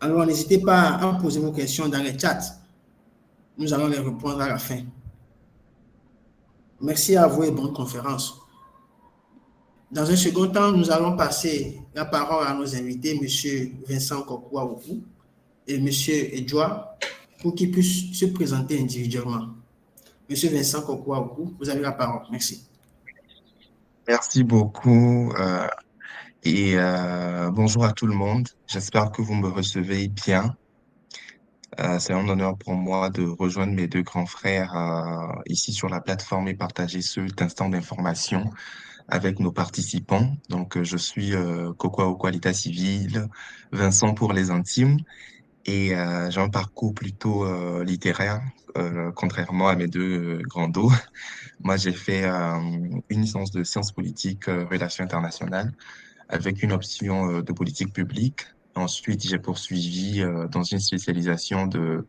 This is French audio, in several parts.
Alors, n'hésitez pas à poser vos questions dans le chat. Nous allons les répondre à la fin. Merci à vous et bonne conférence. Dans un second temps, nous allons passer la parole à nos invités, M. Vincent Kokouaoukou et M. Edouard, pour qu'ils puissent se présenter individuellement. M. Vincent Kokouaoukou, vous avez la parole. Merci. Merci beaucoup bonjour à tout le monde. J'espère que vous me recevez bien. C'est un honneur pour moi de rejoindre mes deux grands frères ici sur la plateforme et partager cet instant d'information avec nos participants. Donc, je suis Kokouaoukou à l'état civil, Vincent pour les intimes et j'ai un parcours plutôt littéraire, contrairement à mes deux grands dos. Moi, j'ai fait une licence de sciences politiques, relations internationales avec une option de politique publique. Ensuite, j'ai poursuivi dans une spécialisation de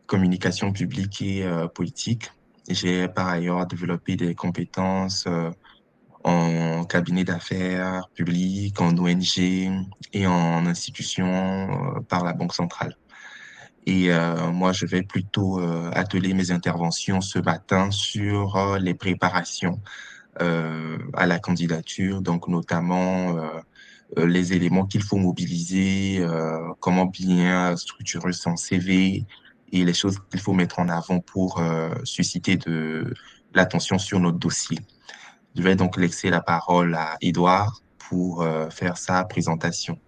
communication publique et politique. J'ai par ailleurs développé des compétences en cabinet d'affaires public, en ONG et en institution par la Banque centrale. Et moi, je vais plutôt atteler mes interventions ce matin sur les préparations à la candidature, donc notamment les éléments qu'il faut mobiliser, comment bien structurer son CV et les choses qu'il faut mettre en avant pour susciter de l'attention sur notre dossier. Je vais donc laisser la parole à Édouard pour faire sa présentation.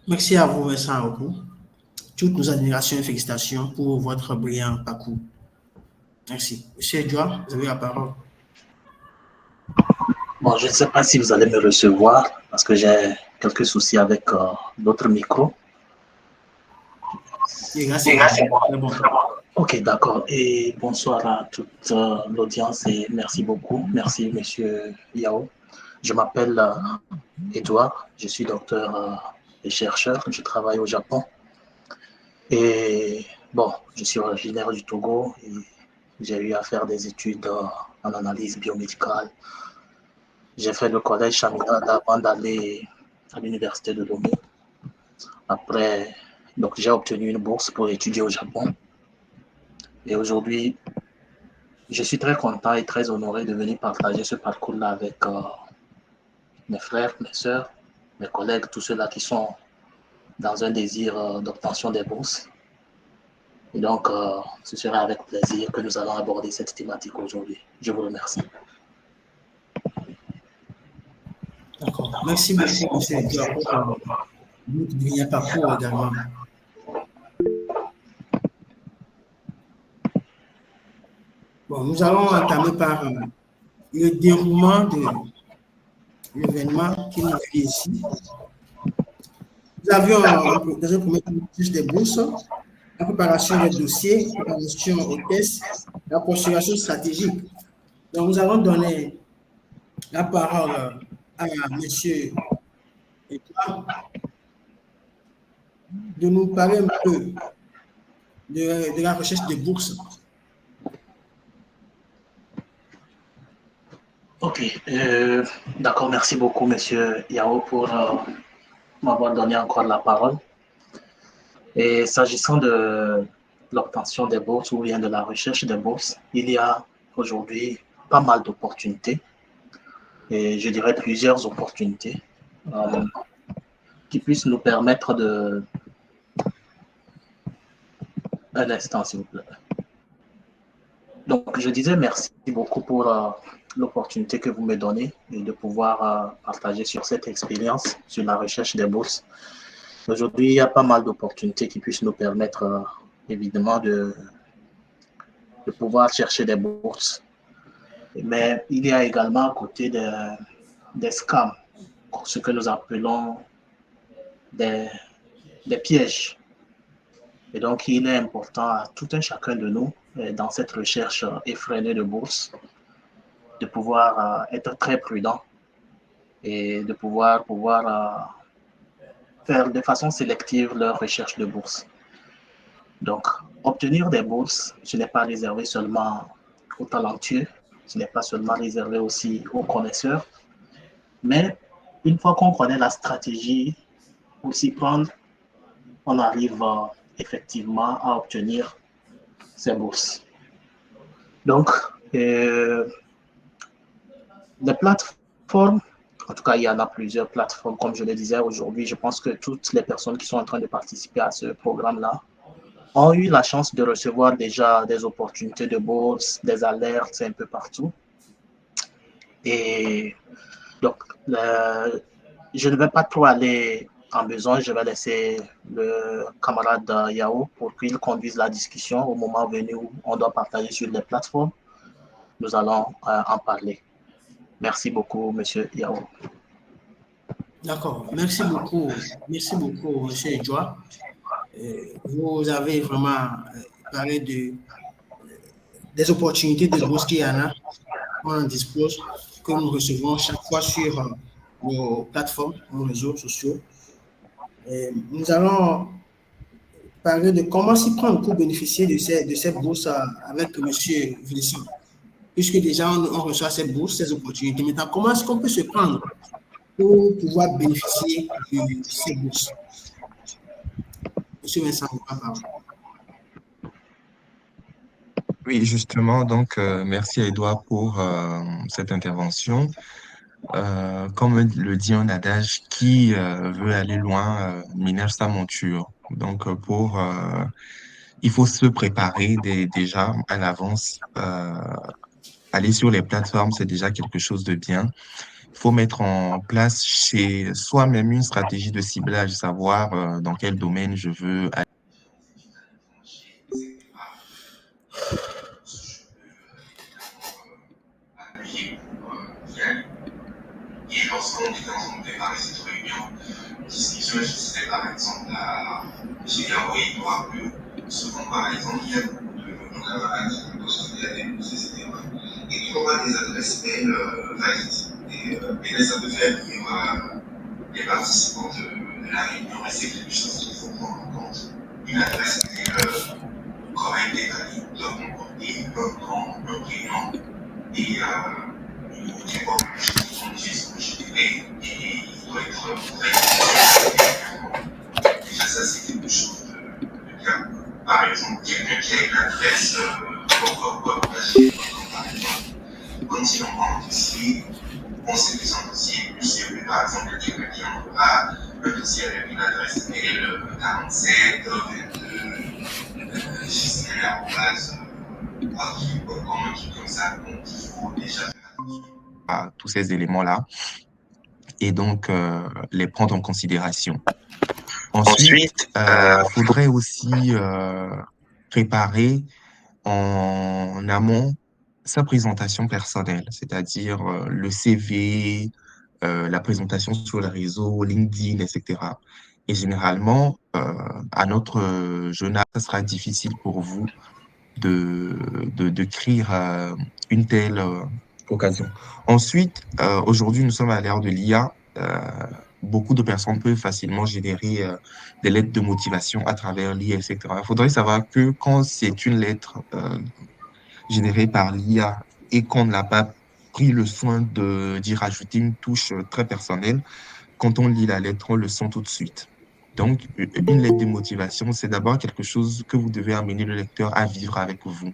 Merci à vous, Vincent Kokouaoukou. Toutes nos admirations et félicitations pour votre brillant parcours. Merci. Monsieur Edouard, vous avez la parole. Bon, je ne sais pas si vous allez me recevoir parce que j'ai quelques soucis avec d'autres micros. Oui, là, c'est bon. Ok, d'accord. Et bonsoir à toute l'audience et merci beaucoup. Merci, monsieur Yao. Je m'appelle Edouard. Je suis docteur et chercheur. Je travaille au Japon. Et bon, je suis originaire du Togo et j'ai eu à faire des études en analyse biomédicale. J'ai fait le collège Chaminade avant d'aller à l'université de Lomé. Après, donc j'ai obtenu une bourse pour étudier au Japon. Et aujourd'hui, je suis très content et très honoré de venir partager ce parcours-là avec mes frères, mes sœurs, mes collègues, tous ceux-là qui sont dans un désir d'obtention des bourses. Et donc, ce sera avec plaisir que nous allons aborder cette thématique aujourd'hui. Je vous remercie. D'accord. Merci beaucoup, M. Edouard, pour votre brillant parcours également. Bon, nous allons entamer par le déroulement de l'événement qui nous fait ici. Nous avions, dans un premier temps, des bourses, la préparation des dossiers, la préparation aux tests, la posturation stratégique. Donc, nous allons donner la parole à M. Edouard de nous parler un peu de la recherche des bourses. Ok, d'accord, merci beaucoup, monsieur Yao, pour m'avoir donné encore la parole. Et s'agissant de l'obtention des bourses ou bien de la recherche des bourses, il y a aujourd'hui pas mal d'opportunités, et je dirais plusieurs opportunités qui puissent nous permettre de... Un instant, s'il vous plaît. Donc, je disais merci beaucoup pour l'opportunité que vous me donnez et de pouvoir partager sur cette expérience, sur la recherche des bourses. Aujourd'hui, il y a pas mal d'opportunités qui puissent nous permettre, évidemment, de pouvoir chercher des bourses. Mais il y a également à côté des scams, ce que nous appelons des pièges. Et donc, il est important à tout un chacun de nous, dans cette recherche effrénée de bourse, de pouvoir être très prudent et de pouvoir faire de façon sélective leur recherche de bourse. Donc, obtenir des bourses, ce n'est pas réservé seulement aux talentueux, ce n'est pas seulement réservé aussi aux connaisseurs, mais une fois qu'on connaît la stratégie pour s'y prendre, on arrive effectivement à obtenir ces bourses. Donc, les plateformes, en tout cas, il y en a plusieurs plateformes, comme je le disais aujourd'hui. Je pense que toutes les personnes qui sont en train de participer à ce programme-là ont eu la chance de recevoir déjà des opportunités de bourse, des alertes un peu partout. Et donc, je ne vais pas trop aller en besoin. Je vais laisser le camarade Yao pour qu'il conduise la discussion au moment venu où on doit partager sur les plateformes. Nous allons en parler. Merci beaucoup, Monsieur Yao. D'accord. Merci beaucoup. Merci beaucoup, M. Edouard. Vous avez vraiment parlé des opportunités de bourse qu'il y en a, on en dispose, que nous recevons chaque fois sur nos plateformes, nos réseaux sociaux. Nous allons parler de comment s'y prendre pour bénéficier de ces bourses avec M. Vincent. Puisque déjà on reçoit ces bourses, ces opportunités. Maintenant, comment est-ce qu'on peut se prendre pour pouvoir bénéficier de ces bourses? M. Vincent, vous parlez. Oui, justement, donc merci à Edouard pour cette intervention. Comme le dit un adage, qui veut aller loin ménage sa monture. Donc, il faut se préparer déjà à l'avance. Aller sur les plateformes, c'est déjà quelque chose de bien. Il faut mettre en place chez soi-même une stratégie de ciblage, savoir dans quel domaine je veux aller. Et lorsqu'on était en train de préparer cette réunion, discussion, je disais par exemple à M. Yao et Edouard que souvent, par exemple, il y a beaucoup de nos camarades qui nous postulent à des bourses, etc. Et ils n'ont pas des adresses mail valides. Et là, ça peut faire lire les participants de la réunion, et c'est quelque chose qu'il faut prendre en compte. Une adresse mail correcte et valide doit comporter un nom, un prénom et une condition générée et il doit être correct. Déjà, ça, c'est quelque chose de bien. Par exemple, quelqu'un qui a une adresse par exemple, quand il envoie un dossier, on sait que son dossier, mais par exemple, quelqu'un qui envoie un dossier avec une adresse mail 47, 22, gestionnaire en base, comme un truc comme ça, donc il faut déjà faire attention à tous ces éléments-là et donc les prendre en considération. Ensuite, faudrait aussi préparer en amont sa présentation personnelle, c'est-à-dire le CV, la présentation sur les réseaux, LinkedIn, etc. Et généralement, à notre jeune âge, ça sera difficile pour vous de créer une telle occasion. Ensuite, aujourd'hui, nous sommes à l'ère de l'IA. Beaucoup de personnes peuvent facilement générer des lettres de motivation à travers l'IA, etc. Il faudrait savoir que quand c'est une lettre générée par l'IA et qu'on n'a pas pris le soin d'y rajouter une touche très personnelle, quand on lit la lettre, on le sent tout de suite. Donc, une lettre de motivation, c'est d'abord quelque chose que vous devez amener le lecteur à vivre avec vous.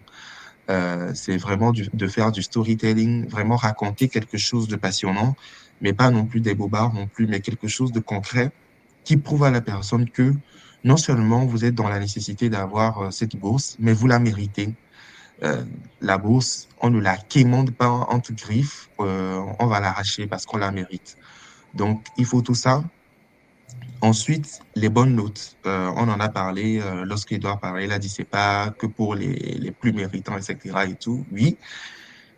C'est vraiment de faire du storytelling, vraiment raconter quelque chose de passionnant, mais pas non plus des bobards non plus, mais quelque chose de concret qui prouve à la personne que non seulement vous êtes dans la nécessité d'avoir cette bourse, mais vous la méritez. La bourse, on ne la quémande pas en toute griffe, on va l'arracher parce qu'on la mérite. Donc, il faut tout ça. Ensuite, les bonnes notes. On en a parlé lorsqu'Edouard parlait, il a dit c'est pas que pour les plus méritants, etc. et tout. Oui,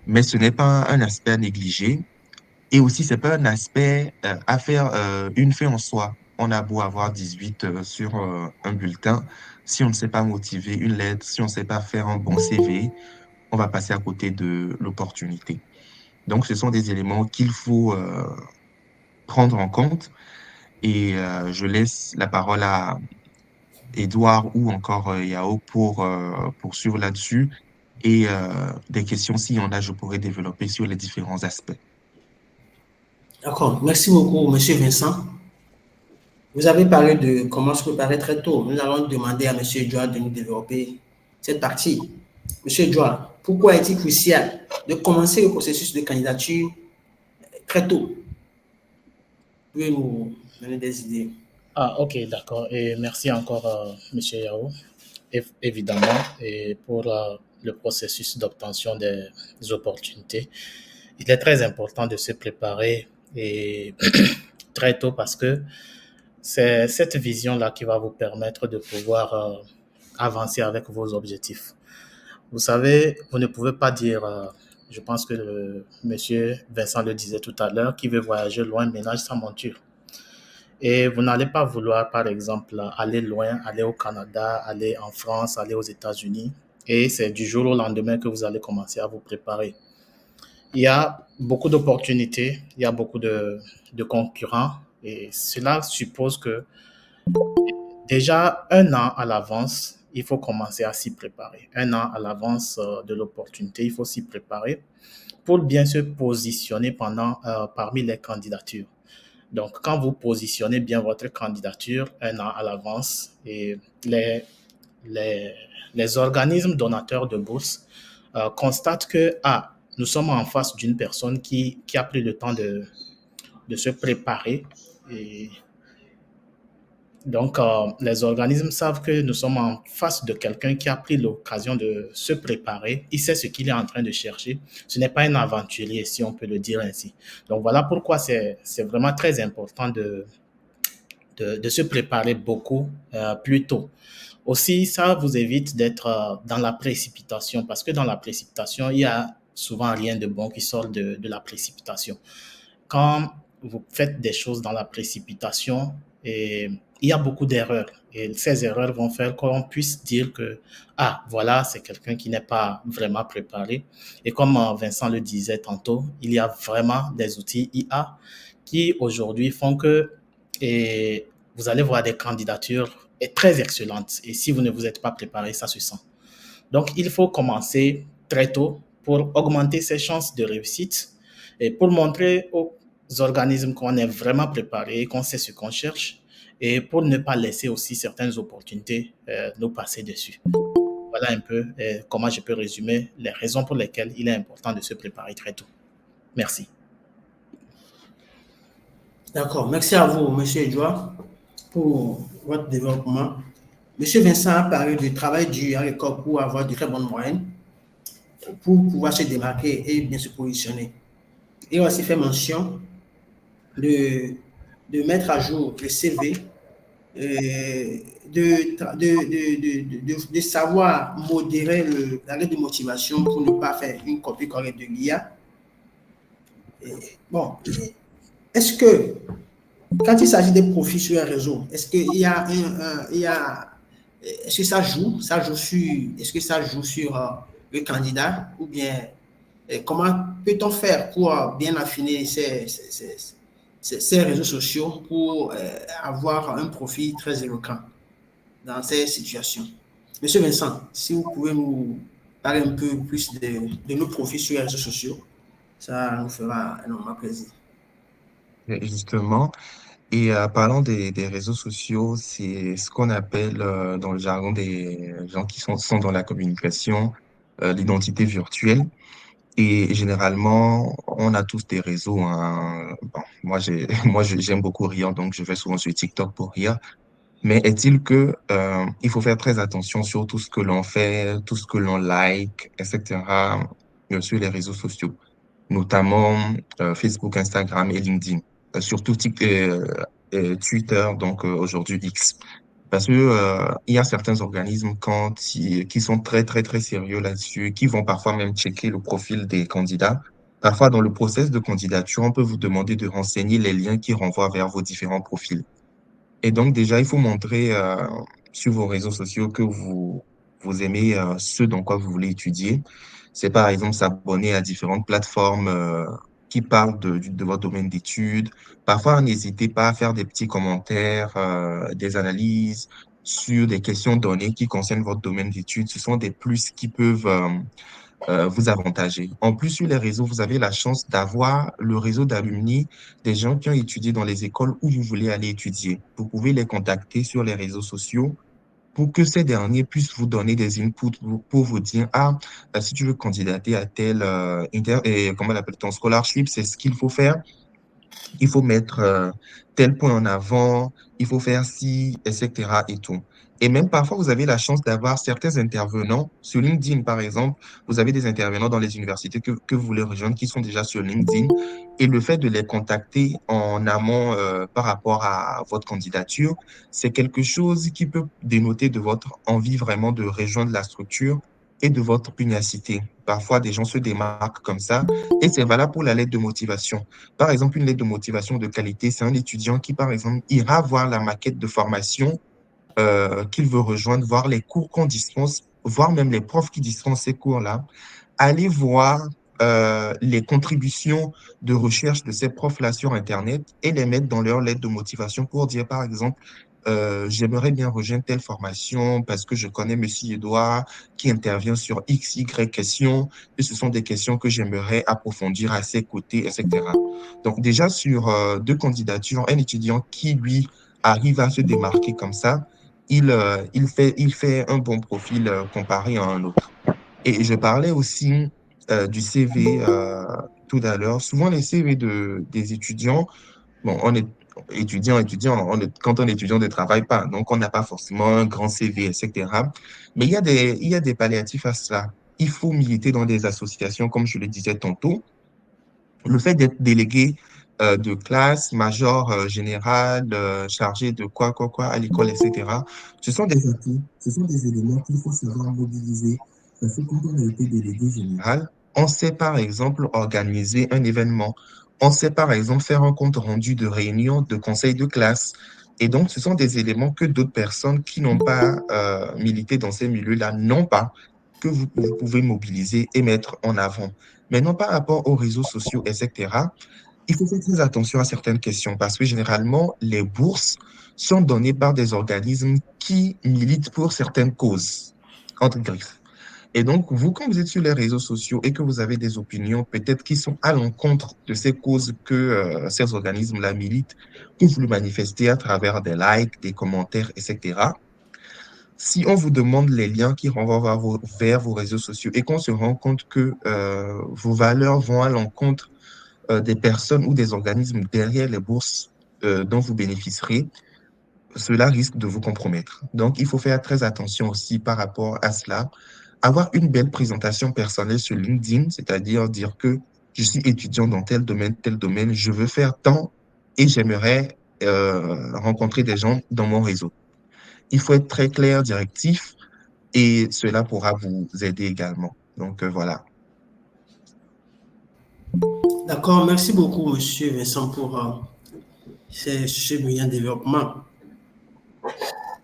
mais ce n'est pas un aspect à négliger. Et aussi, c'est pas un aspect à faire une fin en soi. On a beau avoir 18 sur un bulletin. Si on ne sait pas motiver une lettre, si on ne sait pas faire un bon CV, on va passer à côté de l'opportunité. Donc, ce sont des éléments qu'il faut prendre en compte. Et je laisse la parole à Edouard ou encore Yao pour poursuivre là-dessus. Et des questions, s'il y en a, je pourrais développer sur les différents aspects. D'accord. Merci beaucoup, M. Vincent. Vous avez parlé de comment se préparer très tôt. Nous allons demander à M. Edouard de nous développer cette partie. M. Edouard, pourquoi est-il crucial de commencer le processus de candidature très tôt? Pouvez nous donner des idées? Ah, ok, d'accord. Et merci encore, Monsieur Yao. Évidemment, et pour le processus d'obtention des opportunités, il est très important de se préparer et très tôt parce que c'est cette vision-là qui va vous permettre de pouvoir avancer avec vos objectifs. Vous savez, vous ne pouvez pas dire, je pense que monsieur Vincent le disait tout à l'heure, qui veut voyager loin ménage sa monture. Et vous n'allez pas vouloir, par exemple, aller loin, aller au Canada, aller en France, aller aux États-Unis. Et c'est du jour au lendemain que vous allez commencer à vous préparer. Il y a beaucoup d'opportunités, il y a beaucoup de concurrents. Et cela suppose que déjà un an à l'avance, il faut commencer à s'y préparer. Un an à l'avance de l'opportunité, il faut s'y préparer pour bien se positionner parmi les candidatures. Donc, quand vous positionnez bien votre candidature un an à l'avance, et les, les organismes donateurs de bourse constatent que nous sommes en face d'une personne qui a pris le temps de se préparer. Et donc, les organismes savent que nous sommes en face de quelqu'un qui a pris l'occasion de se préparer. Il sait ce qu'il est en train de chercher. Ce n'est pas un aventurier, si on peut le dire ainsi. Donc, voilà pourquoi c'est vraiment très important de se préparer beaucoup plus tôt. Aussi, ça vous évite d'être dans la précipitation parce que dans la précipitation, il y a souvent rien de bon qui sort de la précipitation. Quand vous faites des choses dans la précipitation, et il y a beaucoup d'erreurs. Et ces erreurs vont faire qu'on puisse dire que, voilà, c'est quelqu'un qui n'est pas vraiment préparé. Et comme Vincent le disait tantôt, il y a vraiment des outils IA qui aujourd'hui font que et vous allez voir des candidatures très excellentes. Et si vous ne vous êtes pas préparé, ça se sent. Donc, il faut commencer très tôt pour augmenter ses chances de réussite et pour montrer aux organismes qu'on est vraiment préparé, qu'on sait ce qu'on cherche et pour ne pas laisser aussi certaines opportunités nous passer dessus. Voilà un peu comment je peux résumer les raisons pour lesquelles il est important de se préparer très tôt. Merci. D'accord. Merci à vous, M. Edouard, pour votre développement. M. Vincent a parlé du travail dur à l'école pour avoir de très bonnes moyennes, pour pouvoir se démarquer et bien se positionner. Il a aussi fait mention de mettre à jour le CV, de savoir modérer la lettre de motivation pour ne pas faire une copie correcte de l'IA. Bon, est-ce que, quand il s'agit des profils sur un réseau, est-ce qu'il y a est-ce que ça joue est-ce que ça joue sur le candidat ou bien comment peut-on faire pour bien affiner ces réseaux sociaux pour avoir un profil très éloquent dans ces situations? Monsieur Vincent, si vous pouvez nous parler un peu plus de nos profils sur les réseaux sociaux, ça nous fera énormément plaisir. Et justement, parlant des réseaux sociaux, c'est ce qu'on appelle dans le jargon des gens qui sont dans la communication, l'identité virtuelle. Et généralement, on a tous des réseaux, hein. Bon, j'aime beaucoup rire, donc je vais souvent sur TikTok pour rire. Mais est-il que il faut faire très attention sur tout ce que l'on fait, tout ce que l'on like, etc. Sur les réseaux sociaux, notamment Facebook, Instagram et LinkedIn, surtout Twitter, donc aujourd'hui X. Parce que il y a certains organismes qui sont très très très sérieux là-dessus, qui vont parfois même checker le profil des candidats. Parfois, dans le process de candidature, on peut vous demander de renseigner les liens qui renvoient vers vos différents profils. Et donc, déjà, il faut montrer sur vos réseaux sociaux que vous aimez ce dans quoi vous voulez étudier. C'est par exemple s'abonner à différentes plateformes qui parlent de votre domaine d'études. Parfois, n'hésitez pas à faire des petits commentaires, des analyses sur des questions données qui concernent votre domaine d'études. Ce sont des plus qui peuvent vous avantager. En plus, sur les réseaux, vous avez la chance d'avoir le réseau d'alumni des gens qui ont étudié dans les écoles où vous voulez aller étudier. Vous pouvez les contacter sur les réseaux sociaux pour que ces derniers puissent vous donner des inputs pour vous dire, ah, si tu veux candidater à tel, comment on appelle ton scholarship, c'est ce qu'il faut faire. Il faut mettre tel point en avant, il faut faire ci, etc. et tout. Et même parfois, vous avez la chance d'avoir certains intervenants sur LinkedIn, par exemple. Vous avez des intervenants dans les universités que vous voulez rejoindre qui sont déjà sur LinkedIn. Et le fait de les contacter en amont par rapport à votre candidature, c'est quelque chose qui peut dénoter de votre envie vraiment de rejoindre la structure et de votre pugnacité. Parfois, des gens se démarquent comme ça. Et c'est valable pour la lettre de motivation. Par exemple, une lettre de motivation de qualité, c'est un étudiant qui, par exemple, ira voir la maquette de formation qu'il veut rejoindre, voir les cours qu'on dispense, voir même les profs qui dispensent ces cours-là, aller voir les contributions de recherche de ces profs-là sur Internet et les mettre dans leur lettre de motivation pour dire, par exemple, j'aimerais bien rejoindre telle formation parce que je connais Monsieur Edouard qui intervient sur X, Y questions et ce sont des questions que j'aimerais approfondir à ses côtés, etc. Donc déjà sur deux candidatures, un étudiant qui, lui, arrive à se démarquer comme ça, il fait un bon profil comparé à un autre. Et je parlais aussi du CV tout à l'heure. Souvent, les CV des étudiants, bon, on est étudiant, quand on est étudiant, on ne travaille pas, donc on n'a pas forcément un grand CV, etc. Mais il y a des palliatifs à cela. Il faut militer dans des associations, comme je le disais tantôt. Le fait d'être délégué de classe, major général, chargé de quoi à l'école, etc., ce sont des atouts, ce sont des éléments qu'il faut savoir mobiliser. Parce que quand on a été délégué général, on sait par exemple organiser un événement. On sait par exemple faire un compte rendu de réunion de conseil de classe. Et donc, ce sont des éléments que d'autres personnes qui n'ont pas milité dans ces milieux-là n'ont pas, que vous pouvez mobiliser et mettre en avant. Maintenant, par rapport aux réseaux sociaux, etc., il faut faire très attention à certaines questions parce que généralement, les bourses sont données par des organismes qui militent pour certaines causes, entre griffes. Et donc, vous, quand vous êtes sur les réseaux sociaux et que vous avez des opinions peut-être qui sont à l'encontre de ces causes que ces organismes-là militent, que vous le manifestez à travers des likes, des commentaires, etc., si on vous demande les liens qui renvoient vers vos réseaux sociaux et qu'on se rend compte que vos valeurs vont à l'encontre des personnes ou des organismes derrière les bourses dont vous bénéficierez, cela risque de vous compromettre. Donc, il faut faire très attention aussi par rapport à cela. Avoir une belle présentation personnelle sur LinkedIn, c'est-à-dire dire que je suis étudiant dans tel domaine, je veux faire tant et j'aimerais rencontrer des gens dans mon réseau. Il faut être très clair, directif, et cela pourra vous aider également. Donc, voilà. D'accord, merci beaucoup, Monsieur Vincent, pour ce brillant développement.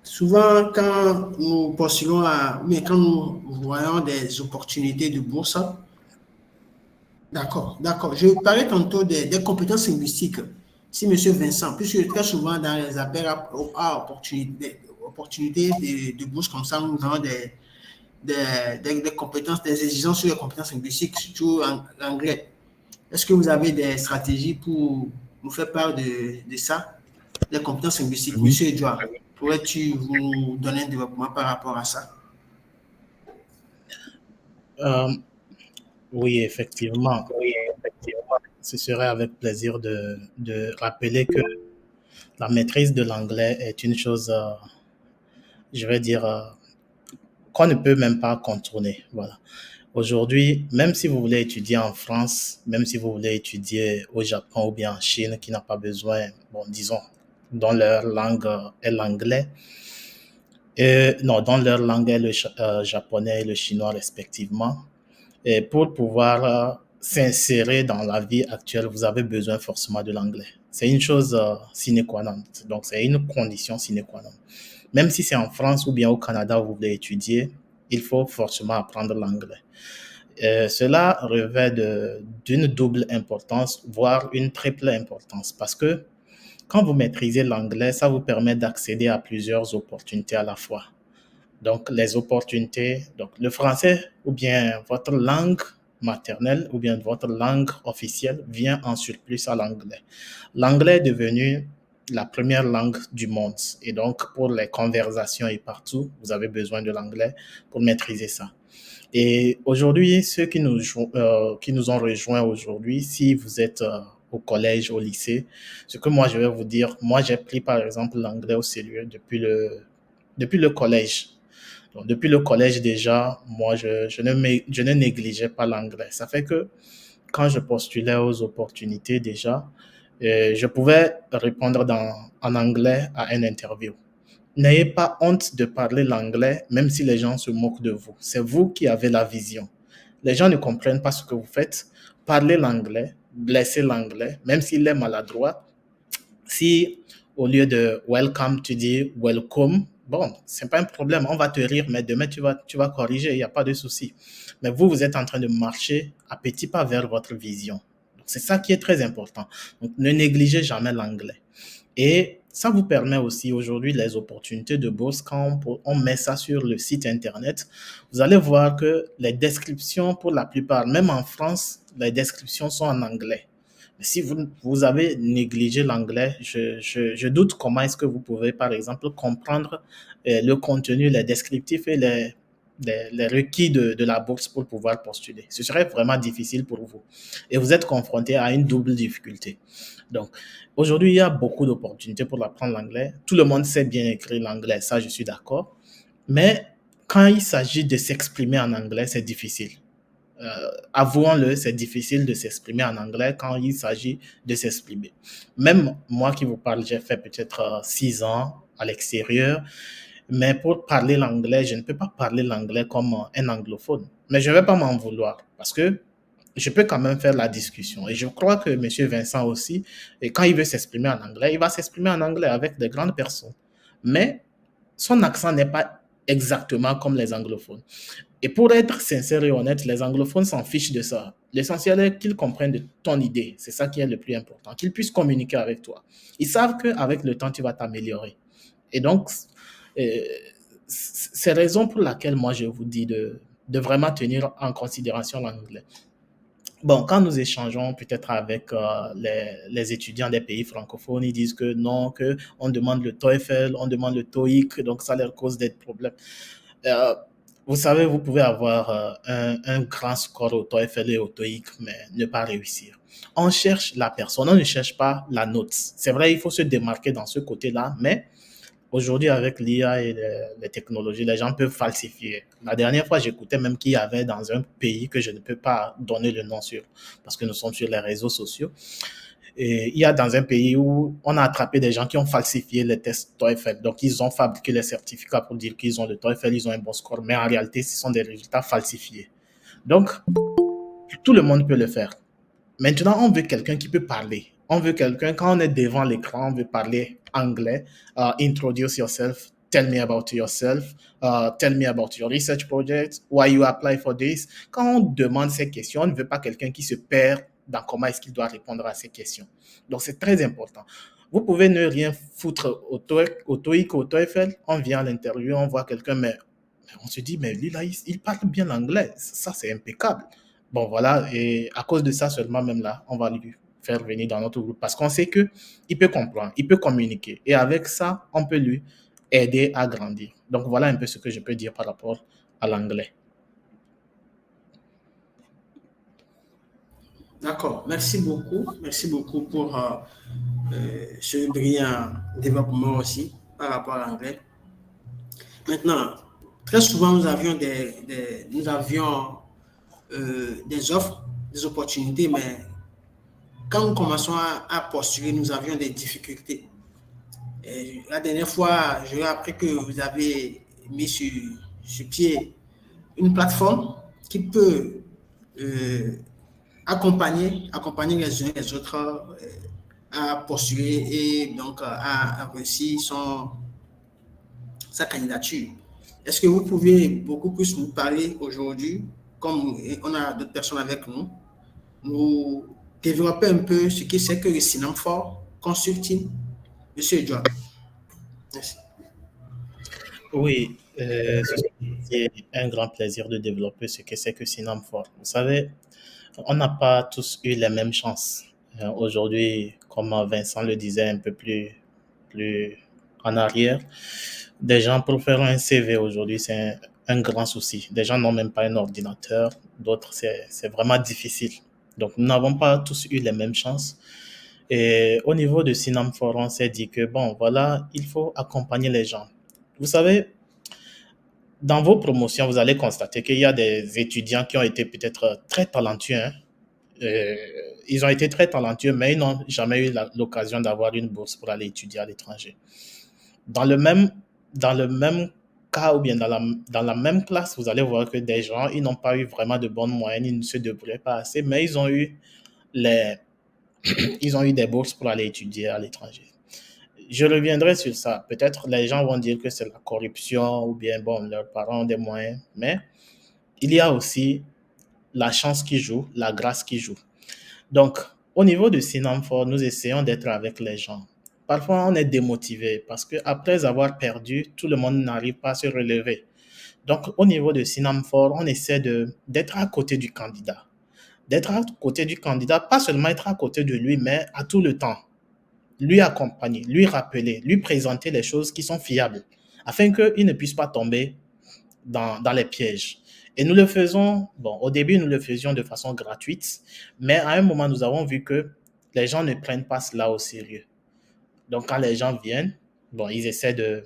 Souvent, quand nous postulons mais quand nous voyons des opportunités de bourse, d'accord. Je parlais tantôt des compétences linguistiques. Si Monsieur Vincent, puisque très souvent dans les appels à opportunités de bourse comme ça, nous avons des compétences, des exigences sur les compétences linguistiques, surtout en anglais. Est-ce que vous avez des stratégies pour nous faire part de ça, des compétences linguistiques? Oui. Monsieur Edouard, pourrais-tu vous donner un développement par rapport à ça? Euh, oui, effectivement. Ce serait avec plaisir de rappeler que la maîtrise de l'anglais est une chose, je vais dire, qu'on ne peut même pas contourner. Voilà. Aujourd'hui, même si vous voulez étudier en France, même si vous voulez étudier au Japon ou bien en Chine, qui n'a pas besoin, bon, disons, dont leur langue est l'anglais, non, dont leur langue est le japonais et le chinois respectivement, et pour pouvoir s'insérer dans la vie actuelle, vous avez besoin forcément de l'anglais. C'est une chose sine qua non. Donc, c'est une condition sine qua non. Même si c'est en France ou bien au Canada où vous voulez étudier, il faut forcément apprendre l'anglais. Cela revêt d'une double importance, voire une triple importance, parce que quand vous maîtrisez l'anglais, ça vous permet d'accéder à plusieurs opportunités à la fois. Donc, les opportunités, donc le français ou bien votre langue maternelle ou bien votre langue officielle vient en surplus à l'anglais. L'anglais est devenu la première langue du monde. Et donc, pour les conversations et partout, vous avez besoin de l'anglais pour maîtriser ça. Et aujourd'hui, ceux qui nous ont rejoints aujourd'hui, si vous êtes au collège, au lycée, ce que moi je vais vous dire, moi j'ai pris par exemple l'anglais au sérieux depuis le collège. Donc, depuis le collège déjà, moi je ne négligeais pas l'anglais. Ça fait que quand je postulais aux opportunités déjà, je pouvais répondre en anglais à une interview. N'ayez pas honte de parler l'anglais, même si les gens se moquent de vous. C'est vous qui avez la vision. Les gens ne comprennent pas ce que vous faites. Parlez l'anglais, blessez l'anglais, même s'il est maladroit. Si au lieu de welcome, tu dis welcome, bon, c'est pas un problème, on va te rire, mais demain tu vas corriger, il n'y a pas de souci. Mais vous êtes en train de marcher à petits pas vers votre vision. C'est ça qui est très important. Donc, ne négligez jamais l'anglais. Et ça vous permet aussi aujourd'hui les opportunités de bourse. Quand on met ça sur le site internet, vous allez voir que les descriptions, pour la plupart, même en France, les descriptions sont en anglais. Mais si vous avez négligé l'anglais, je doute comment est-ce que vous pouvez, par exemple, comprendre le contenu, les descriptifs et les requis de la bourse pour pouvoir postuler. Ce serait vraiment difficile pour vous. Et vous êtes confronté à une double difficulté. Donc, aujourd'hui, il y a beaucoup d'opportunités pour apprendre l'anglais. Tout le monde sait bien écrire l'anglais, ça, je suis d'accord. Mais quand il s'agit de s'exprimer en anglais, c'est difficile. Avouons-le, c'est difficile de s'exprimer en anglais quand il s'agit de s'exprimer. Même moi qui vous parle, j'ai fait peut-être 6 ans à l'extérieur, mais pour parler l'anglais, je ne peux pas parler l'anglais comme un anglophone. Mais je ne vais pas m'en vouloir parce que je peux quand même faire la discussion. Et je crois que M. Vincent aussi, et quand il veut s'exprimer en anglais, il va s'exprimer en anglais avec des grandes personnes. Mais son accent n'est pas exactement comme les anglophones. Et pour être sincère et honnête, les anglophones s'en fichent de ça. L'essentiel est qu'ils comprennent de ton idée. C'est ça qui est le plus important. Qu'ils puissent communiquer avec toi. Ils savent qu'avec le temps, tu vas t'améliorer. Et donc, c'est la raison pour laquelle moi, je vous dis de vraiment tenir en considération l'anglais. Bon, quand nous échangeons peut-être avec les étudiants des pays francophones, ils disent que non, qu'on demande le TOEFL, on demande le TOEIC, donc ça leur cause des problèmes. Vous savez, vous pouvez avoir un grand score au TOEFL et au TOEIC, mais ne pas réussir. On cherche la personne, on ne cherche pas la note. C'est vrai, il faut se démarquer dans ce côté-là, mais aujourd'hui, avec l'IA et les technologies, les gens peuvent falsifier. La dernière fois, j'écoutais même qu'il y avait dans un pays que je ne peux pas donner le nom sur, parce que nous sommes sur les réseaux sociaux. Et il y a dans un pays où on a attrapé des gens qui ont falsifié les tests TOEFL. Donc, ils ont fabriqué les certificats pour dire qu'ils ont le TOEFL, ils ont un bon score, mais en réalité, ce sont des résultats falsifiés. Donc, tout le monde peut le faire. Maintenant, on veut quelqu'un qui peut parler. On veut quelqu'un, quand on est devant l'écran, on veut parler anglais. Introduce yourself. Tell me about yourself. Tell me about your research project. Why you apply for this. Quand on demande ces questions, on ne veut pas quelqu'un qui se perd dans comment est-ce qu'il doit répondre à ces questions. Donc, c'est très important. Vous pouvez ne rien foutre au TOEIC, au TOEFL. On vient à l'interview, on voit quelqu'un, mais on se dit, mais lui, là, il parle bien l'anglais. Ça, c'est impeccable. Bon, voilà, et à cause de ça seulement, même là, on va lui faire venir dans notre groupe parce qu'on sait qu'il peut comprendre, il peut communiquer. Et avec ça, on peut lui aider à grandir. Donc, voilà un peu ce que je peux dire par rapport à l'anglais. D'accord, merci beaucoup. Merci beaucoup pour ce brillant développement aussi par rapport à l'anglais. Maintenant, très souvent, nous avions des offres, des opportunités, mais quand nous commençons à postuler, nous avions des difficultés. Et la dernière fois, j'ai appris que vous avez mis sur pied une plateforme qui peut accompagner les uns et les autres à postuler et donc à réussir sa candidature. Est-ce que vous pouvez beaucoup plus nous parler aujourd'hui, comme on a d'autres personnes avec nous développer un peu ce que c'est que le Sinam4 Consulting? Monsieur John. Merci. Oui, c'est un grand plaisir de développer ce que c'est que Synapse. Vous savez, on n'a pas tous eu les mêmes chances. Aujourd'hui, comme Vincent le disait un peu plus en arrière, des gens pour faire un CV aujourd'hui, c'est un grand souci. Des gens n'ont même pas un ordinateur, d'autres, c'est vraiment difficile. Donc, nous n'avons pas tous eu les mêmes chances. Et au niveau de Synam Forum, on s'est dit que, bon, voilà, il faut accompagner les gens. Vous savez, dans vos promotions, vous allez constater qu'il y a des étudiants qui ont été peut-être très talentueux, hein. Euh, Ils ont été très talentueux, mais ils n'ont jamais eu l'occasion d'avoir une bourse pour aller étudier à l'étranger. Dans le même, dans le même cas ou bien dans la même classe, vous allez voir que des gens, ils n'ont pas eu vraiment de bonnes moyennes, ils ne se débrouillaient pas assez, mais les, ils ont eu des bourses pour aller étudier à l'étranger. Je reviendrai sur ça. Peut-être les gens vont dire que c'est la corruption ou bien, bon, leurs parents ont des moyens, mais il y a aussi la chance qui joue, la grâce qui joue. Donc, au niveau de Sinamfor, nous essayons d'être avec les gens. Parfois, on est démotivé parce qu'après avoir perdu, tout le monde n'arrive pas à se relever. Donc, au niveau de Sinamfor, on essaie d'être à côté du candidat. D'être à côté du candidat, pas seulement être à côté de lui, mais à tout le temps. Lui accompagner, lui rappeler, lui présenter les choses qui sont fiables, afin qu'il ne puisse pas tomber dans les pièges. Et nous le faisons, bon, au début, nous le faisions de façon gratuite, mais à un moment, nous avons vu que les gens ne prennent pas cela au sérieux. Donc, quand les gens viennent, bon, ils essaient de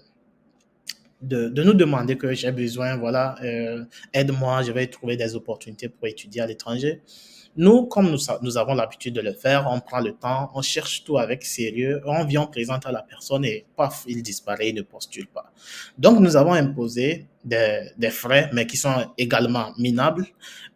nous demander que j'ai besoin, voilà, aide-moi, je vais trouver des opportunités pour étudier à l'étranger. Nous, comme nous avons l'habitude de le faire, on prend le temps, on cherche tout avec sérieux, on vient, on présente à la personne et paf, il disparaît, il ne postule pas. Donc, nous avons imposé des frais, mais qui sont également minables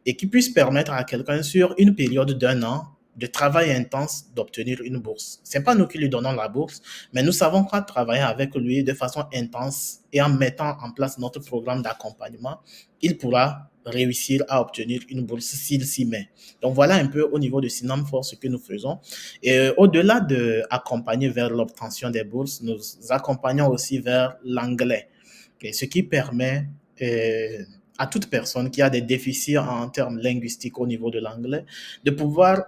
et qui puissent permettre à quelqu'un sur une période d'un an de travail intense d'obtenir une bourse. C'est pas nous qui lui donnons la bourse, mais nous savons qu'en travaillant avec lui de façon intense et en mettant en place notre programme d'accompagnement, il pourra réussir à obtenir une bourse s'il s'y met. Donc voilà un peu au niveau de Synam Force ce que nous faisons. Et au-delà d'accompagner vers l'obtention des bourses, nous accompagnons aussi vers l'anglais, ce qui permet à toute personne qui a des déficits en termes linguistiques au niveau de l'anglais de pouvoir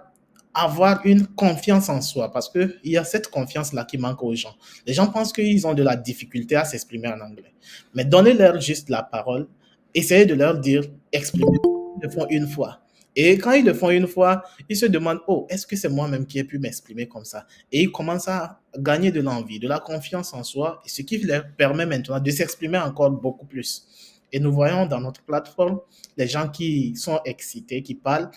avoir une confiance en soi, parce qu'il y a cette confiance-là qui manque aux gens. Les gens pensent qu'ils ont de la difficulté à s'exprimer en anglais. Mais donnez-leur juste la parole, essayez de leur dire, exprimez, ils le font une fois. Et quand ils le font une fois, ils se demandent, oh, est-ce que c'est moi-même qui ai pu m'exprimer comme ça? Et ils commencent à gagner de l'envie, de la confiance en soi, ce qui leur permet maintenant de s'exprimer encore beaucoup plus. Et nous voyons dans notre plateforme les gens qui sont excités, qui parlent.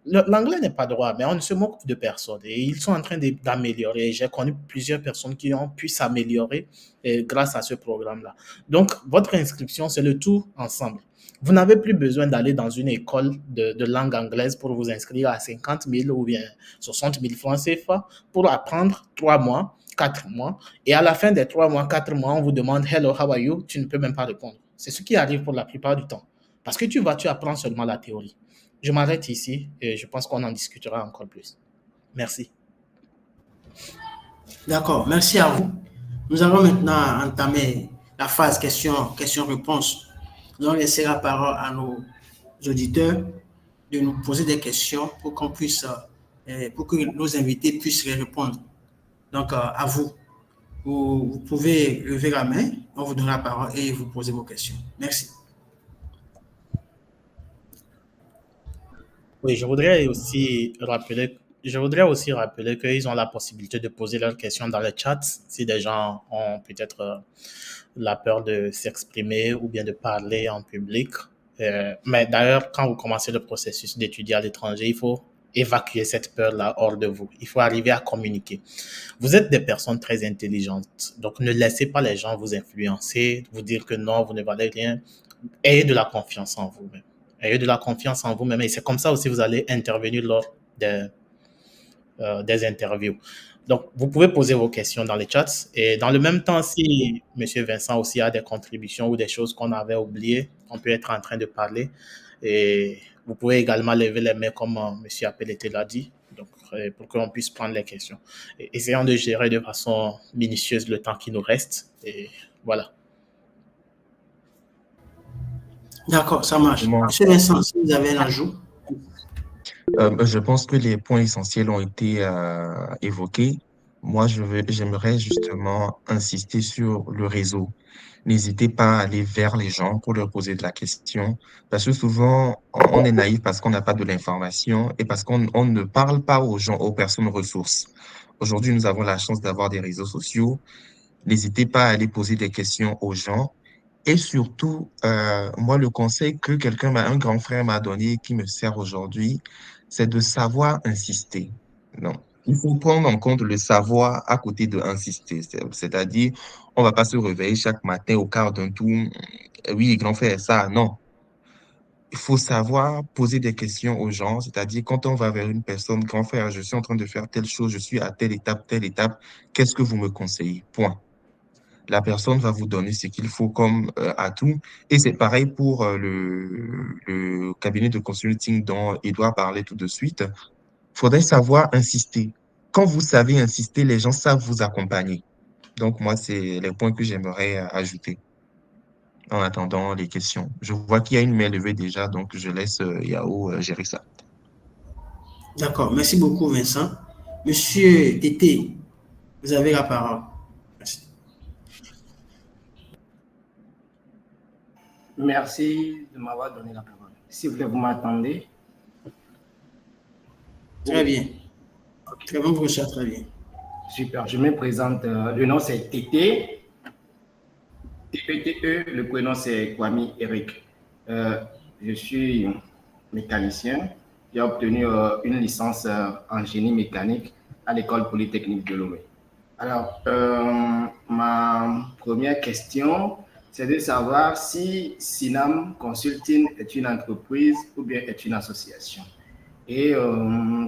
L'anglais n'est pas droit, mais on ne se moque de personne. Et ils sont en train d'améliorer. J'ai connu plusieurs personnes qui ont pu s'améliorer grâce à ce programme-là. Donc, votre inscription, c'est le tout ensemble. Vous n'avez plus besoin d'aller dans une école de langue anglaise pour vous inscrire à 50 000 ou bien 60 000 francs CFA pour apprendre 3 mois, 4 mois. Et à la fin des 3 mois, 4 mois, on vous demande Hello, how are you? Tu ne peux même pas répondre. C'est ce qui arrive pour la plupart du temps. Parce que tu apprends seulement la théorie. Je m'arrête ici et je pense qu'on en discutera encore plus. Merci. D'accord, merci à vous. Nous allons maintenant entamer la phase question-réponse. Nous allons laisser la parole à nos auditeurs de nous poser des questions pour qu'on puisse, pour que nos invités puissent les répondre. Donc, à vous. Vous pouvez lever la main, on vous donne la parole et vous posez vos questions. Merci. Oui, je voudrais aussi rappeler qu'ils ont la possibilité de poser leurs questions dans le chat si des gens ont peut-être la peur de s'exprimer ou bien de parler en public. Mais d'ailleurs, quand vous commencez le processus d'étudier à l'étranger, il faut évacuer cette peur-là hors de vous. Il faut arriver à communiquer. Vous êtes des personnes très intelligentes, donc ne laissez pas les gens vous influencer, vous dire que non, vous ne valez rien. Ayez de la confiance en vous-même. Ayez de la confiance en vous-même. Et c'est comme ça aussi que vous allez intervenir lors des interviews. Donc, vous pouvez poser vos questions dans les chats. Et dans le même temps, si M. Vincent aussi a des contributions ou des choses qu'on avait oubliées, on peut être en train de parler. Et vous pouvez également lever les mains comme M. Appelleté l'a dit, donc, pour qu'on puisse prendre les questions. Et essayons de gérer de façon minutieuse le temps qui nous reste. Et voilà. D'accord, ça marche. Moi, Monsieur Vincent, si vous avez un ajout. je pense que les points essentiels ont été évoqués. Moi, j'aimerais justement insister sur le réseau. N'hésitez pas à aller vers les gens pour leur poser de la question, parce que souvent, on est naïf parce qu'on n'a pas de l'information et parce qu'on ne parle pas aux gens, aux personnes ressources. Aujourd'hui, nous avons la chance d'avoir des réseaux sociaux. N'hésitez pas à aller poser des questions aux gens. Et surtout, moi, le conseil que un grand frère m'a donné, qui me sert aujourd'hui, c'est de savoir insister. Non. Il faut prendre en compte le savoir à côté de insister. C'est-à-dire, on va pas se réveiller chaque matin au quart d'un tour. Oui, grand frère, ça, non. Il faut savoir poser des questions aux gens. C'est-à-dire, quand on va vers une personne, grand frère, je suis en train de faire telle chose, je suis à telle étape, qu'est-ce que vous me conseillez? Point. La personne va vous donner ce qu'il faut comme atout. Et c'est pareil pour le cabinet de consulting dont Edouard parlait tout de suite. Il faudrait savoir insister. Quand vous savez insister, les gens savent vous accompagner. Donc, moi, c'est les points que j'aimerais ajouter en attendant les questions. Je vois qu'il y a une main levée déjà, donc je laisse Yao gérer ça. D'accord, merci beaucoup, Vincent. Monsieur Tété, vous avez la parole. Merci. Merci de m'avoir donné la parole. Si vous m'attendez. Très bien. Okay. Très bon prochain, très bien. Super, je me présente. Le nom c'est Tété. TPTE, le prénom c'est Kwame Eric. Je suis mécanicien. J'ai obtenu une licence en génie mécanique à l'école polytechnique de Lomé. Alors, ma première question, c'est de savoir si Sinam Consulting est une entreprise ou bien est une association. Et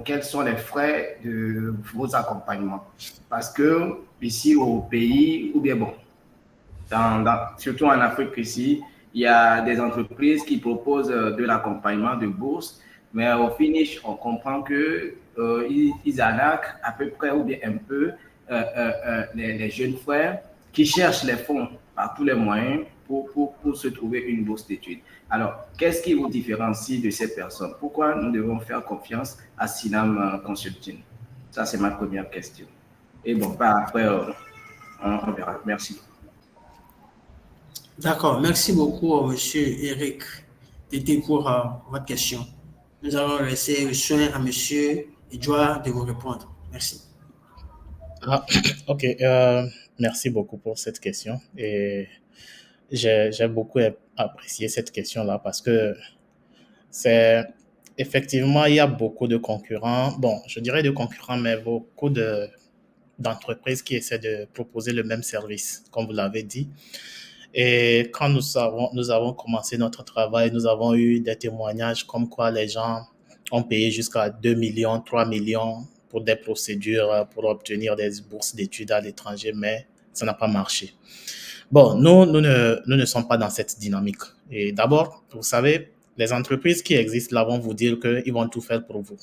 quels sont les frais de vos accompagnements? Parce que ici au pays, ou bien bon, surtout en Afrique ici, il y a des entreprises qui proposent de l'accompagnement de bourse, mais au finish, on comprend que ils arnaquent à peu près ou bien un peu les jeunes frères qui cherchent les fonds par tous les moyens pour se trouver une bourse d'études. Alors, qu'est-ce qui vous différencie de ces personnes? Pourquoi nous devons faire confiance à Sinam Consulting? Ça, c'est ma première question. Et bon, après, on verra. Merci. D'accord, merci beaucoup, monsieur Eric Tété, pour votre question. Nous allons laisser le soin à monsieur Edouard de vous répondre. Merci. Ah, ok, merci beaucoup pour cette question. Et j'ai beaucoup apprécié cette question-là parce que c'est effectivement, il y a beaucoup de concurrents. Bon, je dirais de concurrents, mais beaucoup d'entreprises qui essaient de proposer le même service, comme vous l'avez dit. Et quand nous avons commencé notre travail, nous avons eu des témoignages comme quoi les gens ont payé jusqu'à 2 millions, 3 millions pour des procédures pour obtenir des bourses d'études à l'étranger, mais ça n'a pas marché. Bon, nous ne sommes pas dans cette dynamique. Et d'abord, vous savez, les entreprises qui existent là vont vous dire qu'ils vont tout faire pour vous.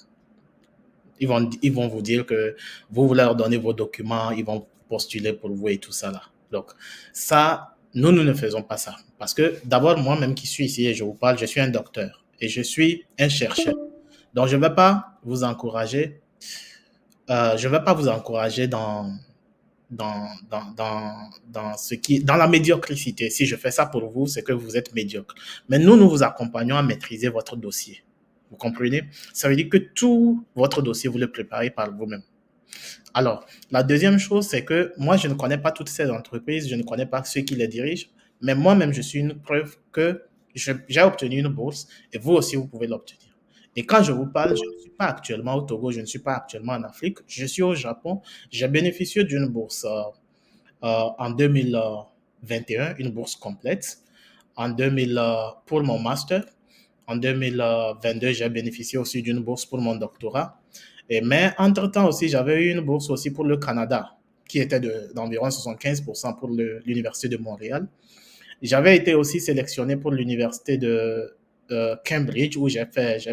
Ils vont vous dire que vous leur donnez vos documents, ils vont postuler pour vous et tout ça là. Donc, ça, nous ne faisons pas ça. Parce que d'abord, moi-même qui suis ici et je vous parle, je suis un docteur et je suis un chercheur. Donc, je ne vais pas vous encourager, dans la médiocrité. Si je fais ça pour vous, c'est que vous êtes médiocre. Mais nous vous accompagnons à maîtriser votre dossier. Vous comprenez? Ça veut dire que tout votre dossier, vous le préparez par vous-même. Alors, la deuxième chose, c'est que moi, je ne connais pas toutes ces entreprises, je ne connais pas ceux qui les dirigent, mais moi-même, je suis une preuve que j'ai obtenu une bourse et vous aussi, vous pouvez l'obtenir. Et quand je vous parle, je ne suis pas actuellement au Togo, je ne suis pas actuellement en Afrique, je suis au Japon. J'ai bénéficié d'une bourse en 2021, une bourse complète, pour mon master. En 2022, j'ai bénéficié aussi d'une bourse pour mon doctorat. Mais entre-temps aussi, j'avais eu une bourse aussi pour le Canada, qui était d'environ 75% pour l'Université de Montréal. J'avais été aussi sélectionné pour l'Université de Cambridge, où j'ai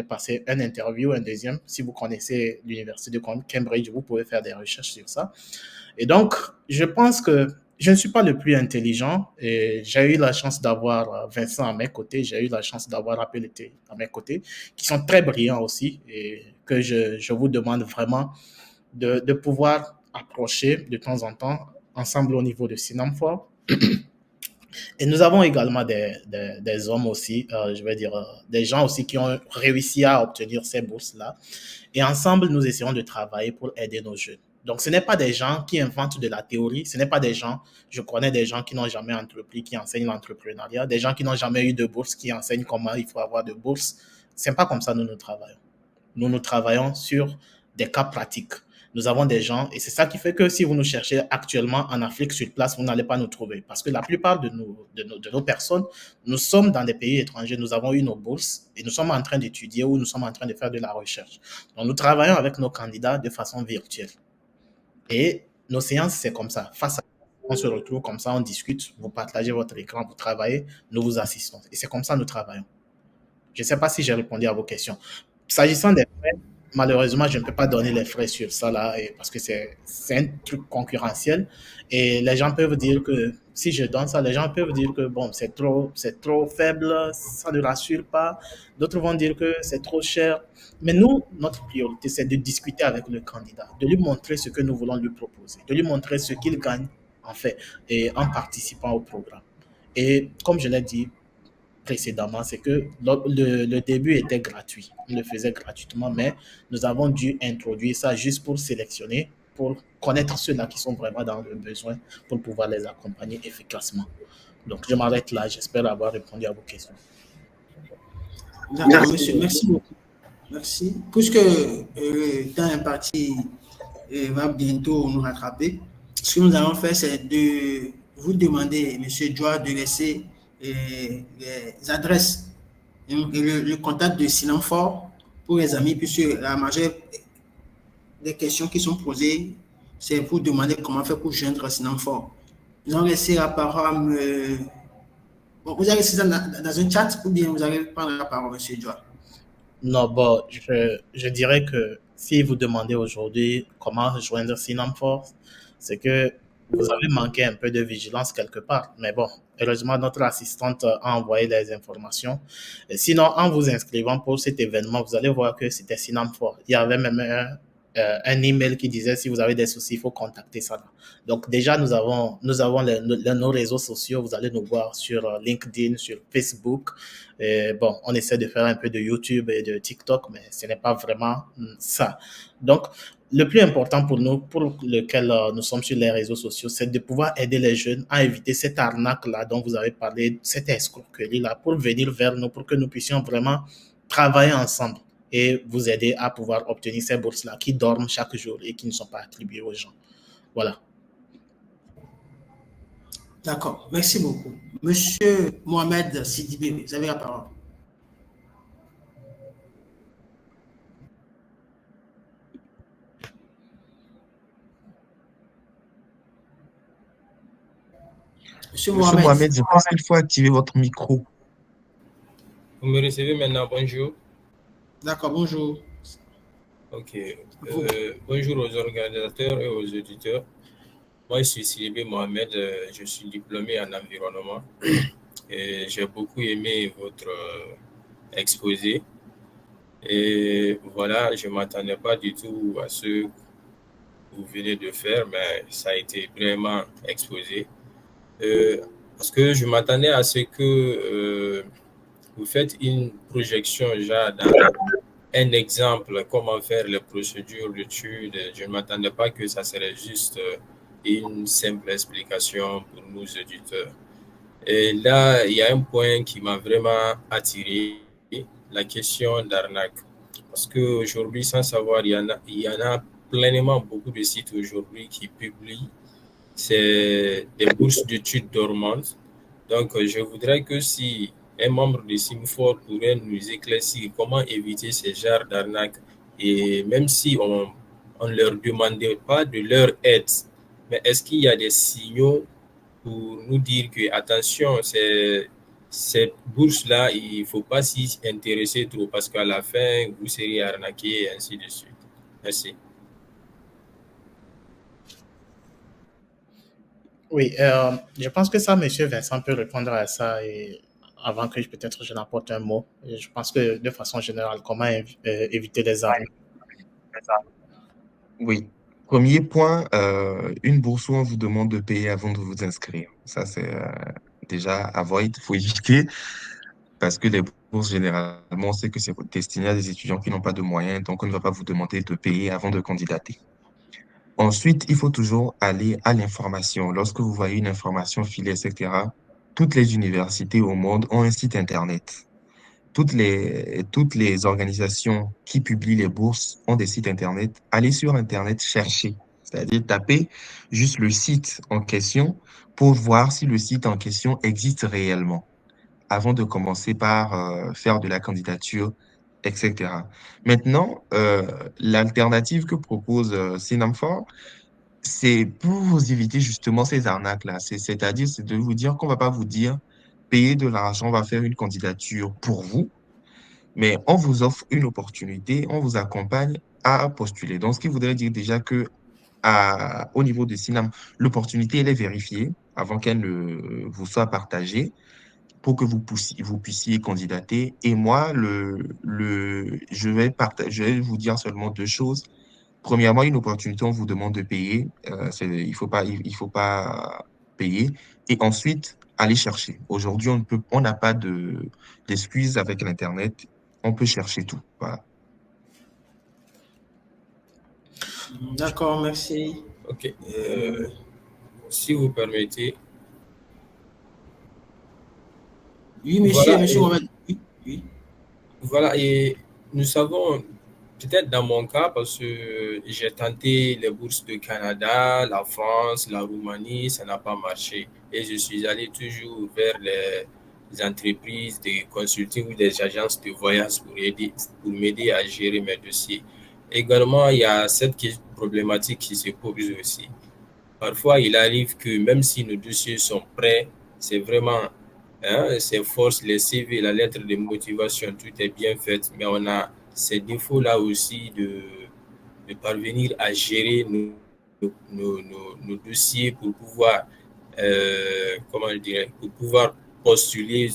passé un interview, un deuxième. Si vous connaissez l'Université de Cambridge, vous pouvez faire des recherches sur ça. Et donc, je pense que je ne suis pas le plus intelligent et j'ai eu la chance d'avoir Vincent à mes côtés, j'ai eu la chance d'avoir Appelité à mes côtés, qui sont très brillants aussi et que je vous demande vraiment de pouvoir approcher de temps en temps ensemble au niveau de Sinamfor. Et nous avons également des hommes aussi, je vais dire, des gens aussi qui ont réussi à obtenir ces bourses-là. Et ensemble, nous essayons de travailler pour aider nos jeunes. Donc, ce n'est pas des gens qui inventent de la théorie, ce n'est pas des gens, je connais des gens qui n'ont jamais entrepris, qui enseignent l'entrepreneuriat, des gens qui n'ont jamais eu de bourse, qui enseignent comment il faut avoir de bourse. Ce n'est pas comme ça que nous travaillons. Nous travaillons sur des cas pratiques. Nous avons des gens, et c'est ça qui fait que si vous nous cherchez actuellement en Afrique sur place, vous n'allez pas nous trouver. Parce que la plupart de nos personnes, nous sommes dans des pays étrangers, nous avons eu nos bourses et nous sommes en train d'étudier ou nous sommes en train de faire de la recherche. Donc, nous travaillons avec nos candidats de façon virtuelle. Et nos séances, c'est comme ça. Face à on se retrouve comme ça, on discute, vous partagez votre écran, vous travaillez, nous vous assistons. Et c'est comme ça que nous travaillons. Je ne sais pas si j'ai répondu à vos questions. S'agissant des frais, malheureusement, je ne peux pas donner les frais sur ça là parce que c'est un truc concurrentiel. Et les gens peuvent dire que si je donne ça, les gens peuvent dire que bon, c'est trop faible, ça ne rassure pas. D'autres vont dire que c'est trop cher. Mais nous, notre priorité, c'est de discuter avec le candidat, de lui montrer ce que nous voulons lui proposer, de lui montrer ce qu'il gagne en fait et en participant au programme. Et comme je l'ai dit, précédemment, c'est que le début était gratuit. On le faisait gratuitement, mais nous avons dû introduire ça juste pour sélectionner, pour connaître ceux-là qui sont vraiment dans le besoin, pour pouvoir les accompagner efficacement. Donc, je m'arrête là. J'espère avoir répondu à vos questions. D'accord, monsieur. Merci beaucoup. Merci. Puisque le temps imparti va bientôt nous rattraper, ce que nous allons faire, c'est de vous demander, monsieur Joa, de laisser les adresses et le contact de Sinamfor pour les amis, puisque la majeure des questions qui sont posées, c'est pour demander comment faire pour joindre Sinamfor. Nous allons laisser la parole. Bon, vous allez laisser ça dans un chat ou bien vous allez prendre la parole, monsieur Joa? Non, bon, je dirais que si vous demandez aujourd'hui comment rejoindre Sinamfor, c'est que vous avez manqué un peu de vigilance quelque part. Mais bon, heureusement, notre assistante a envoyé les informations. Et sinon, en vous inscrivant pour cet événement, vous allez voir que c'était Sinamfor. Il y avait même un email qui disait si vous avez des soucis, il faut contacter ça. Donc déjà, nous avons nos réseaux sociaux. Vous allez nous voir sur LinkedIn, sur Facebook. Et bon, on essaie de faire un peu de YouTube et de TikTok, mais ce n'est pas vraiment ça. Donc, le plus important pour nous, pour lequel nous sommes sur les réseaux sociaux, c'est de pouvoir aider les jeunes à éviter cette arnaque-là dont vous avez parlé, cette escroquerie-là, pour venir vers nous, pour que nous puissions vraiment travailler ensemble et vous aider à pouvoir obtenir ces bourses-là qui dorment chaque jour et qui ne sont pas attribuées aux gens. Voilà. D'accord, merci beaucoup. Monsieur Mohamed Sidibé, vous avez la parole. Monsieur Mohamed, je pense qu'il faut activer votre micro. Vous me recevez maintenant, bonjour. D'accord, bonjour. Ok. Bonjour aux organisateurs et aux auditeurs. Moi, je suis Sidibé Mohamed, je suis diplômé en environnement et j'ai beaucoup aimé votre exposé. Et voilà, je ne m'attendais pas du tout à ce que vous venez de faire, mais ça a été vraiment exposé. Parce que je m'attendais à ce que vous faites une projection déjà dans un exemple, comment faire les procédures d'études. Je ne m'attendais pas que ça serait juste une simple explication pour nous auditeurs. Et là, il y a un point qui m'a vraiment attiré, la question d'arnaque. Parce qu'aujourd'hui, sans savoir, il y en a pleinement beaucoup de sites aujourd'hui qui publient des bourses d'études dormantes. Donc, je voudrais que si un membre de Simfort pourrait nous éclaircir comment éviter ces genres d'arnaques, et même si on ne leur demandait pas de leur aide, mais est-ce qu'il y a des signaux pour nous dire que, attention, cette bourse-là, il ne faut pas s'y intéresser trop parce qu'à la fin, vous serez arnaqué et ainsi de suite. Merci. Oui, je pense que ça, Monsieur Vincent peut répondre à ça et avant que peut-être je n'apporte un mot. Je pense que de façon générale, comment éviter les arnaques? Oui. Premier point, une bourse où on vous demande de payer avant de vous inscrire. Ça, c'est déjà avoid, il faut éviter parce que les bourses, généralement, on sait que c'est destiné à des étudiants qui n'ont pas de moyens, donc on ne va pas vous demander de payer avant de candidater. Ensuite, il faut toujours aller à l'information. Lorsque vous voyez une information filée, etc., toutes les universités au monde ont un site Internet. Toutes les organisations qui publient les bourses ont des sites Internet. Allez sur Internet, chercher, c'est-à-dire taper juste le site en question pour voir si le site en question existe réellement avant de commencer par faire de la candidature, etc. Maintenant, l'alternative que propose Sinamfor, c'est pour vous éviter justement ces arnaques-là. C'est-à-dire, c'est de vous dire qu'on va pas vous dire, payer de l'argent, on va faire une candidature pour vous, mais on vous offre une opportunité, on vous accompagne à postuler. Donc, ce qui voudrait dire déjà que au niveau de Sinam, l'opportunité, elle est vérifiée avant qu'elle ne vous soit partagée pour que vous puissiez candidater. Et moi, je vais vous dire seulement deux choses. Premièrement, une opportunité, on vous demande de payer. Il faut pas payer. Et ensuite, aller chercher. Aujourd'hui, on n'a pas d'excuses avec l'Internet. On peut chercher tout. Voilà. D'accord, merci. Ok. Si vous permettez, Oui, voilà, monsieur Mohamed. Oui, oui. voilà, et nous savons, peut-être dans mon cas, parce que j'ai tenté les bourses de Canada, la France, la Roumanie, ça n'a pas marché. Et je suis allé toujours vers les entreprises de consulting ou des agences de voyage pour m'aider à gérer mes dossiers. Également, il y a cette problématique qui se pose aussi. Parfois, il arrive que même si nos dossiers sont prêts, c'est vraiment, c'est force, les CV, la lettre de motivation, tout est bien fait, mais on a ces défauts-là aussi de parvenir à gérer nos dossiers pour pouvoir, comment je dirais, pour pouvoir postuler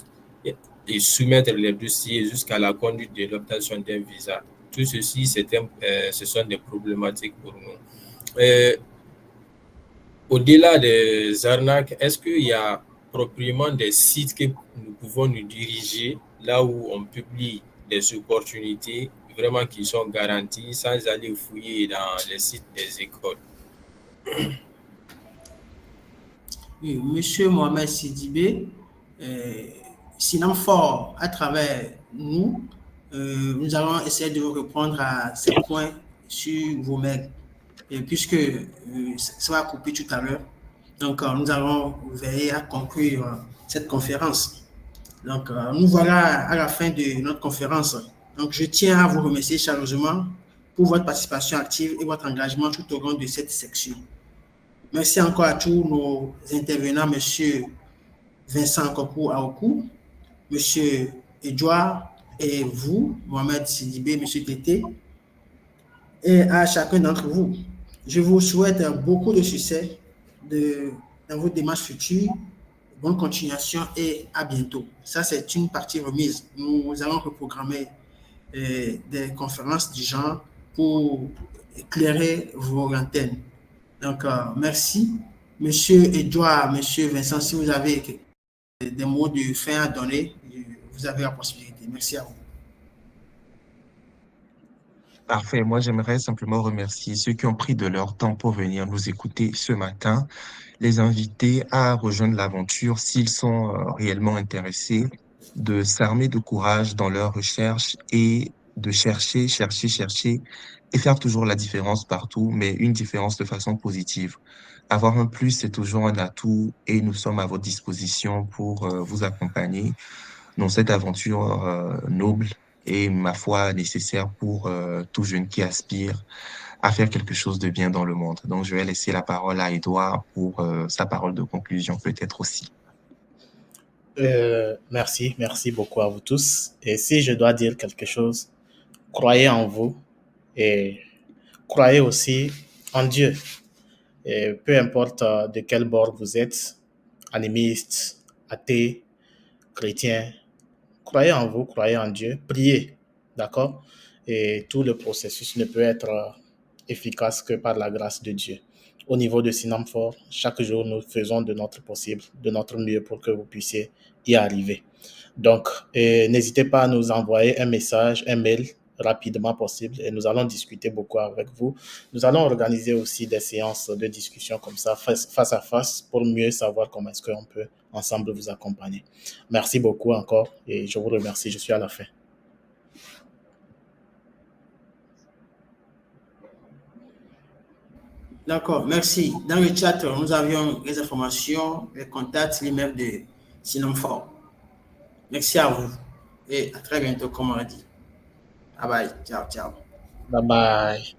et soumettre les dossiers jusqu'à la conduite de l'obtention d'un visa. Tout ceci, ce sont des problématiques pour nous. Au-delà des arnaques, est-ce qu'il y a proprement des sites que nous pouvons nous diriger là où on publie des opportunités vraiment qui sont garanties sans aller fouiller dans les sites des écoles? Oui, monsieur Mohamed Sidibé, Sinamfor, à travers nous, nous allons essayer de répondre à ces points sur vos mails, puisque ça va couper tout à l'heure. Donc, nous allons veiller à conclure cette conférence. Donc, nous voilà à la fin de notre conférence. Donc, je tiens à vous remercier chaleureusement pour votre participation active et votre engagement tout au long de cette section. Merci encore à tous nos intervenants, monsieur Vincent Kokou Aokou, monsieur Edouard et vous, Mohamed Sidibé, monsieur Tété, et à chacun d'entre vous. Je vous souhaite beaucoup de succès dans vos démarches futures. Bonne continuation et à bientôt. Ça, c'est une partie remise. Nous allons reprogrammer des conférences du genre pour éclairer vos antennes. Donc, merci. Monsieur Edouard, monsieur Vincent, si vous avez des mots de fin à donner, vous avez la possibilité. Merci à vous. Parfait. Moi, j'aimerais simplement remercier ceux qui ont pris de leur temps pour venir nous écouter ce matin, les inviter à rejoindre l'aventure s'ils sont réellement intéressés, de s'armer de courage dans leur recherche et de chercher, chercher, chercher et faire toujours la différence partout, mais une différence de façon positive. Avoir un plus, c'est toujours un atout et nous sommes à votre disposition pour vous accompagner dans cette aventure noble et, ma foi, nécessaire pour tout jeune qui aspire à faire quelque chose de bien dans le monde. Donc, je vais laisser la parole à Edouard pour sa parole de conclusion peut-être aussi. Merci beaucoup à vous tous. Et si je dois dire quelque chose, croyez en vous et croyez aussi en Dieu. Et peu importe de quel bord vous êtes, animiste, athée, chrétien, croyez en vous, croyez en Dieu, priez, d'accord? Et tout le processus ne peut être efficace que par la grâce de Dieu. Au niveau de Sinamfor, chaque jour, nous faisons de notre possible, de notre mieux pour que vous puissiez y arriver. Donc, n'hésitez pas à nous envoyer un message, un mail rapidement possible et nous allons discuter beaucoup avec vous. Nous allons organiser aussi des séances de discussion comme ça, face à face, pour mieux savoir comment est-ce qu'on peut ensemble vous accompagner. Merci beaucoup encore et je vous remercie. Je suis à la fin. D'accord, merci. Dans le chat, nous avions les informations, les contacts, l'email de Sinamfor. Merci à vous et à très bientôt, comme on a dit. Bye bye. Ciao, ciao. Bye bye.